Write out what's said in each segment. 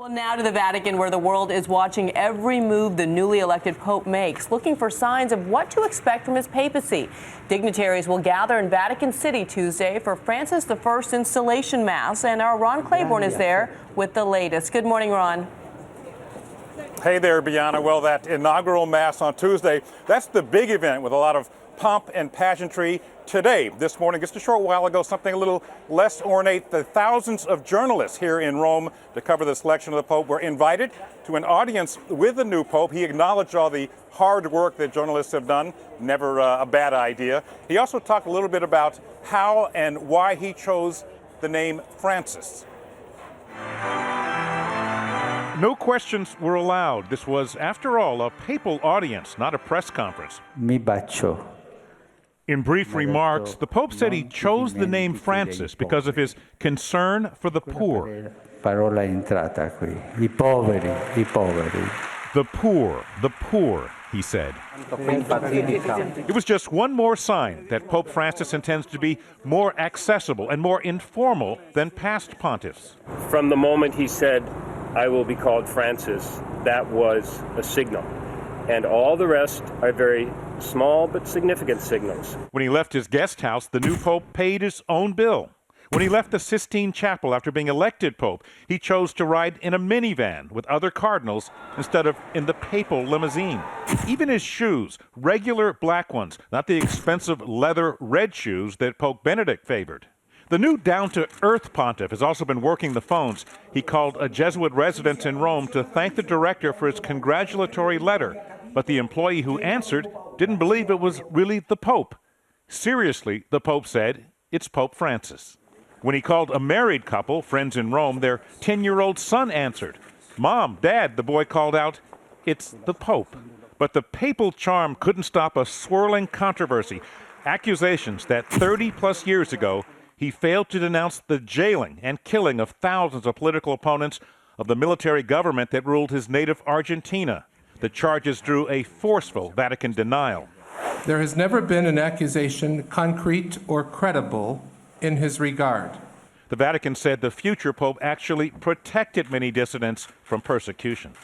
Well, now to the Vatican, where the world is watching every move the newly elected Pope makes, looking for signs of what to expect from his papacy. Dignitaries will gather in Vatican City Tuesday for Francis I's installation mass, and our Ron Claiborne is there with the latest. Good morning, Ron. Hey there, Bianna. Well, that inaugural mass on Tuesday, that's the big event with a lot of pomp and pageantry. Today, this morning, just a short while ago, something a little less ornate. The thousands of journalists here in Rome to cover the selection of the Pope were invited to an audience with the new Pope. He acknowledged all the hard work that journalists have done, never a bad idea. He also talked a little bit about how and why he chose the name Francis. No questions were allowed. This was, after all, a papal audience, not a press conference. Mi bacio. In brief remarks, the Pope said he chose the name Francis because of his concern for the poor. Parola entrata qui. I poveri, I poveri. The poor, he said. It was just one more sign that Pope Francis intends to be more accessible and more informal than past pontiffs. From the moment he said, "I will be called Francis," that was a signal. And all the rest are very small but significant signals. When he left his guest house, the new Pope paid his own bill. When he left the Sistine Chapel after being elected Pope, he chose to ride in a minivan with other cardinals instead of in the papal limousine. Even his shoes, regular black ones, not the expensive leather red shoes that Pope Benedict favored. The new down-to-earth pontiff has also been working the phones. He called a Jesuit residence in Rome to thank the director for his congratulatory letter, but the employee who answered didn't believe it was really the Pope. Seriously, the Pope said, it's Pope Francis. When he called a married couple, friends in Rome, their 10-year-old son answered. Mom, Dad, the boy called out, it's the Pope. But the papal charm couldn't stop a swirling controversy, accusations that 30-plus years ago, he failed to denounce the jailing and killing of thousands of political opponents of the military government that ruled his native Argentina. The charges drew a forceful Vatican denial. There has never been an accusation concrete or credible in his regard. The Vatican said the future Pope actually protected many dissidents from persecution.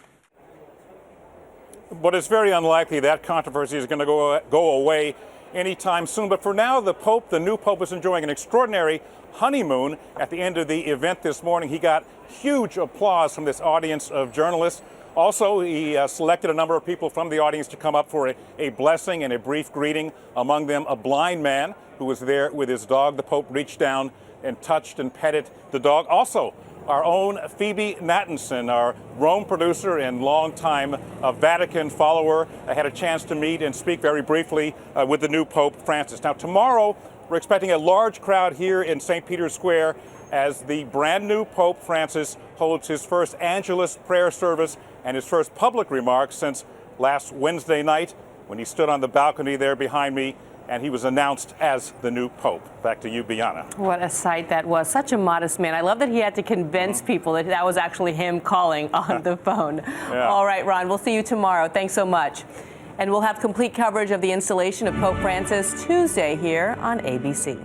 But it's very unlikely that controversy is going to go away anytime soon. But for now, the new Pope, is enjoying an extraordinary honeymoon. At the end of the event this morning, he got huge applause from this audience of journalists. Also, he selected a number of people from the audience to come up for a blessing and a brief greeting. Among them, a blind man who was there with his dog. The Pope reached down and touched and petted the dog. Also, our own Phoebe Nathanson, our Rome producer and longtime Vatican follower, had a chance to meet and speak very briefly with the new Pope Francis. Now, tomorrow, we're expecting a large crowd here in St. Peter's Square as the brand new Pope Francis holds his first Angelus prayer service and his first public remarks since last Wednesday night when he stood on the balcony there behind me and he was announced as the new Pope. Back to you, Bianna. What a sight that was. Such a modest man. I love that he had to convince people that that was actually him calling on the phone. Yeah. All right, Ron, we'll see you tomorrow. Thanks so much. And we'll have complete coverage of the installation of Pope Francis Tuesday here on ABC.